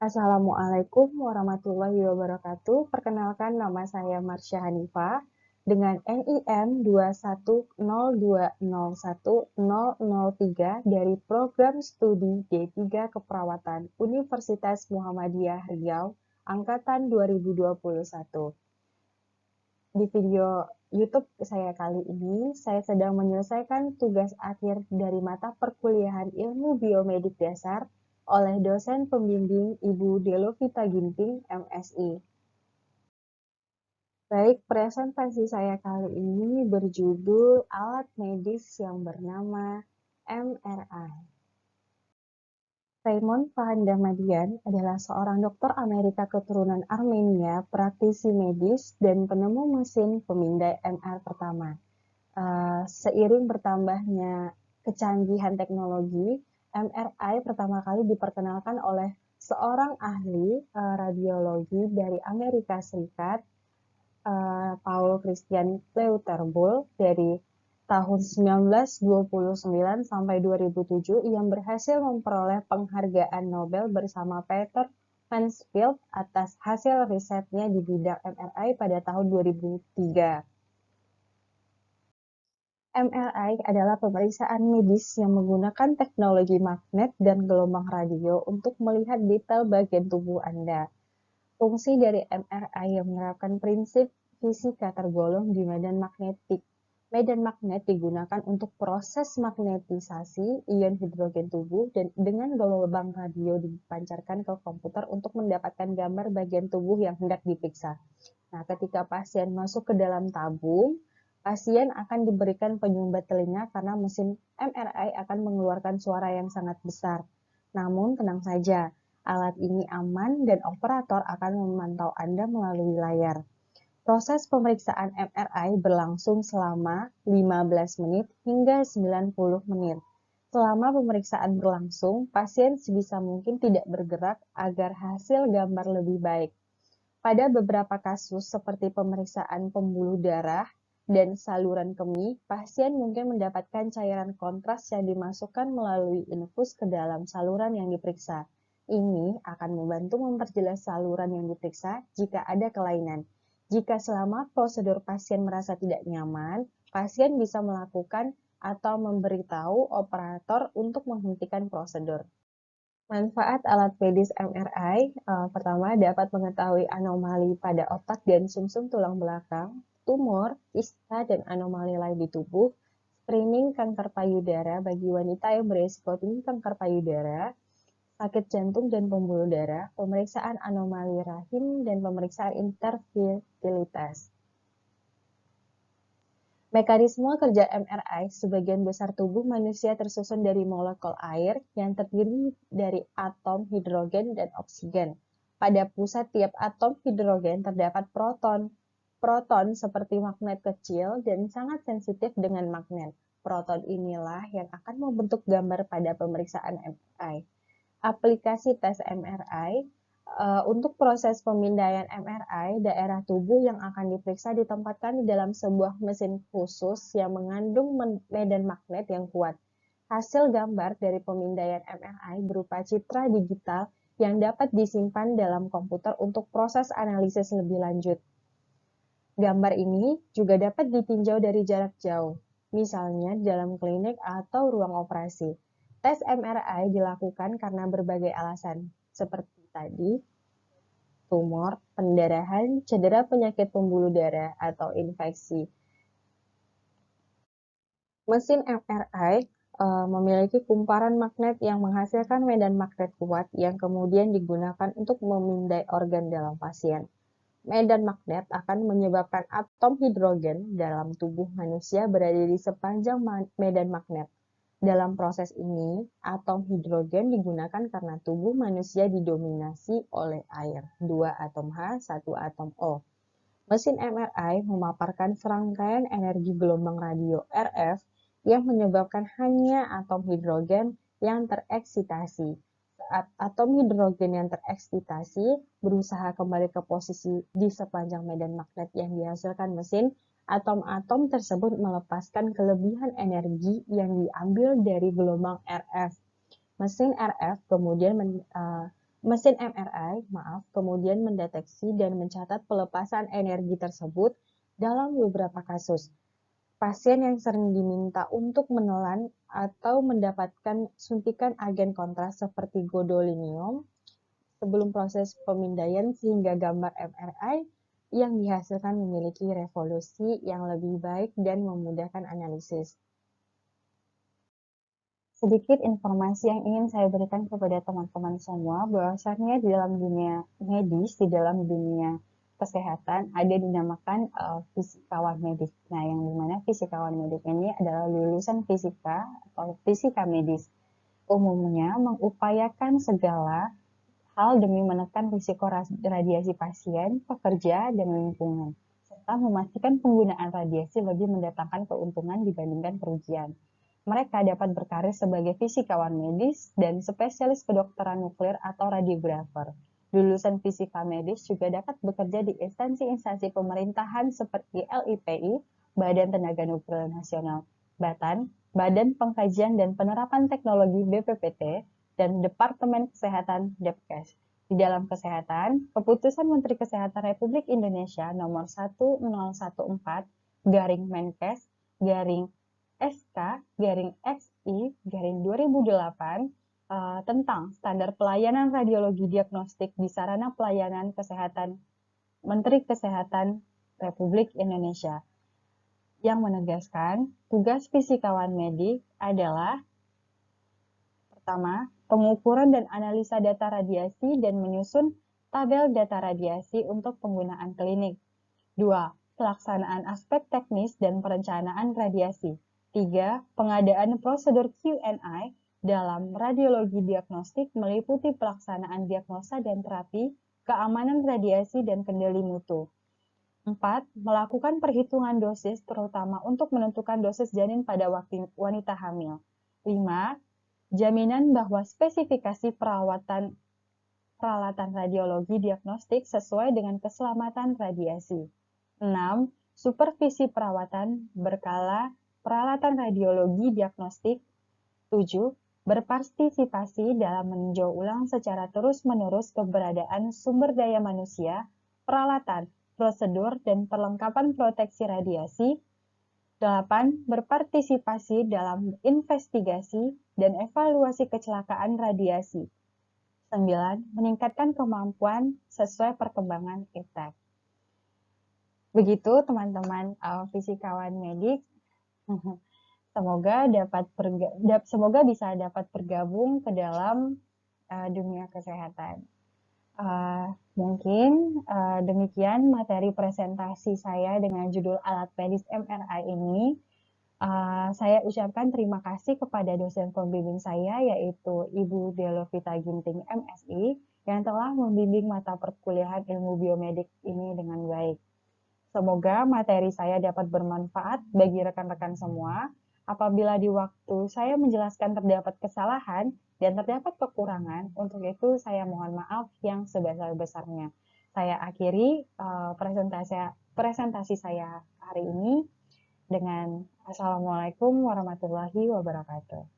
Assalamualaikum warahmatullahi wabarakatuh. Perkenalkan nama saya Marsha Hanifah dengan NIM 210201003 dari Program Studi D3 Keperawatan Universitas Muhammadiyah Riau angkatan 2021. Di video YouTube saya kali ini, saya sedang menyelesaikan tugas akhir dari mata perkuliahan Ilmu Biomedik Dasar oleh dosen pembimbing Ibu Delovita Ginting, MSI. Baik, presentasi saya kali ini berjudul alat medis yang bernama MRI. Raymond Pahandamadian adalah seorang dokter Amerika keturunan Armenia, praktisi medis, dan penemu mesin pemindai MR pertama. Seiring bertambahnya kecanggihan teknologi, MRI pertama kali diperkenalkan oleh seorang ahli radiologi dari Amerika Serikat, Paul Christian Leuterbul, dari tahun 1929 sampai 2007 yang berhasil memperoleh penghargaan Nobel bersama Peter Mansfield atas hasil risetnya di bidang MRI pada tahun 2003. MRI adalah pemeriksaan medis yang menggunakan teknologi magnet dan gelombang radio untuk melihat detail bagian tubuh Anda. Fungsi dari MRI yang menerapkan prinsip fisika tergolong di medan magnetik. Medan magnet digunakan untuk proses magnetisasi ion hidrogen tubuh dan dengan gelombang radio dipancarkan ke komputer untuk mendapatkan gambar bagian tubuh yang hendak diperiksa. Nah, ketika pasien masuk ke dalam tabung, pasien akan diberikan penyumbat telinga karena mesin MRI akan mengeluarkan suara yang sangat besar. Namun, tenang saja, alat ini aman dan operator akan memantau Anda melalui layar. Proses pemeriksaan MRI berlangsung selama 15 menit hingga 90 menit. Selama pemeriksaan berlangsung, pasien sebisa mungkin tidak bergerak agar hasil gambar lebih baik. Pada beberapa kasus seperti pemeriksaan pembuluh darah dan saluran kemih, pasien mungkin mendapatkan cairan kontras yang dimasukkan melalui infus ke dalam saluran yang diperiksa. Ini akan membantu memperjelas saluran yang diperiksa jika ada kelainan. Jika selama prosedur pasien merasa tidak nyaman, pasien bisa melakukan atau memberitahu operator untuk menghentikan prosedur. Manfaat alat medis MRI, pertama dapat mengetahui anomali pada otak dan sumsum tulang belakang, tumor, kista, dan anomali lain di tubuh, screening kanker payudara bagi wanita yang berisiko tinggi kanker payudara, sakit jantung dan pembuluh darah, pemeriksaan anomali rahim, dan pemeriksaan infertilitas. Mekanisme kerja MRI, sebagian besar tubuh manusia tersusun dari molekul air yang terdiri dari atom hidrogen dan oksigen. Pada pusat tiap atom hidrogen terdapat proton. Proton seperti magnet kecil dan sangat sensitif dengan magnet. Proton inilah yang akan membentuk gambar pada pemeriksaan MRI. Aplikasi tes MRI. Untuk proses pemindaian MRI, daerah tubuh yang akan diperiksa ditempatkan di dalam sebuah mesin khusus yang mengandung medan magnet yang kuat. Hasil gambar dari pemindaian MRI berupa citra digital yang dapat disimpan dalam komputer untuk proses analisis lebih lanjut. Gambar ini juga dapat ditinjau dari jarak jauh, misalnya dalam klinik atau ruang operasi. Tes MRI dilakukan karena berbagai alasan, seperti tadi, tumor, pendarahan, cedera penyakit pembuluh darah, atau infeksi. Mesin MRI memiliki kumparan magnet yang menghasilkan medan magnet kuat yang kemudian digunakan untuk memindai organ dalam pasien. Medan magnet akan menyebabkan atom hidrogen dalam tubuh manusia berada di sepanjang medan magnet. Dalam proses ini, atom hidrogen digunakan karena tubuh manusia didominasi oleh air, 2 atom H, 1 atom O. Mesin MRI memaparkan serangkaian energi gelombang radio RF yang menyebabkan hanya atom hidrogen yang tereksitasi. Saat atom hidrogen yang tereksitasi berusaha kembali ke posisi di sepanjang medan magnet yang dihasilkan mesin, atom-atom tersebut melepaskan kelebihan energi yang diambil dari gelombang RF. Mesin RF kemudian Mesin MRI, kemudian mendeteksi dan mencatat pelepasan energi tersebut dalam beberapa kasus. Pasien yang sering diminta untuk menelan atau mendapatkan suntikan agen kontras seperti gadolinium sebelum proses pemindaian sehingga gambar MRI yang dihasilkan memiliki resolusi yang lebih baik dan memudahkan analisis. Sedikit informasi yang ingin saya berikan kepada teman-teman semua, bahwasannya di dalam dunia medis, di dalam dunia kesehatan, ada dinamakan fisikawan medik. Nah, yang dimana fisikawan medik ini adalah lulusan fisika atau fisika medis. Umumnya mengupayakan segala hal demi menekan risiko radiasi pasien, pekerja, dan lingkungan, serta memastikan penggunaan radiasi lebih mendatangkan keuntungan dibandingkan kerugian. Mereka dapat berkarir sebagai fisikawan medis dan spesialis kedokteran nuklir atau radiografer. Lulusan fisika medis juga dapat bekerja di instansi-instansi pemerintahan seperti LIPI, Badan Tenaga Nuklir Nasional, Badan Pengkajian dan Penerapan Teknologi BPPT, dan Departemen Kesehatan Depkes. Di dalam kesehatan, keputusan Menteri Kesehatan Republik Indonesia nomor 1014 Menkes SK-XI 2008 tentang standar pelayanan radiologi diagnostik di sarana pelayanan kesehatan Menteri Kesehatan Republik Indonesia yang menegaskan tugas fisikawan medik adalah pertama, pengukuran dan analisa data radiasi dan menyusun tabel data radiasi untuk penggunaan klinik. 2. Pelaksanaan aspek teknis dan perencanaan radiasi. 3. Pengadaan prosedur Q&A dalam radiologi diagnostik meliputi pelaksanaan diagnosa dan terapi, keamanan radiasi, dan kendali mutu. 4. Melakukan perhitungan dosis terutama untuk menentukan dosis janin pada wanita hamil. 5. Jaminan bahwa spesifikasi peralatan radiologi diagnostik sesuai dengan keselamatan radiasi. 6. Supervisi perawatan berkala peralatan radiologi diagnostik. 7. Berpartisipasi dalam meninjau ulang secara terus-menerus keberadaan sumber daya manusia, peralatan, prosedur, dan perlengkapan proteksi radiasi. 8. Berpartisipasi dalam investigasi dan evaluasi kecelakaan radiasi. 9. Meningkatkan kemampuan sesuai perkembangan iptek. Begitu teman-teman fisikawan medik. Semoga bisa dapat bergabung ke dalam dunia kesehatan. Mungkin demikian materi presentasi saya dengan judul alat medis MRI ini. Saya ucapkan terima kasih kepada dosen pembimbing saya, yaitu Ibu Delovita Ginting, MSI, yang telah membimbing mata perkuliahan ilmu biomedik ini dengan baik. Semoga materi saya dapat bermanfaat bagi rekan-rekan semua. Apabila di waktu saya menjelaskan terdapat kesalahan dan terdapat kekurangan, untuk itu saya mohon maaf yang sebesar-besarnya. Saya akhiri presentasi saya hari ini dengan Assalamualaikum warahmatullahi wabarakatuh.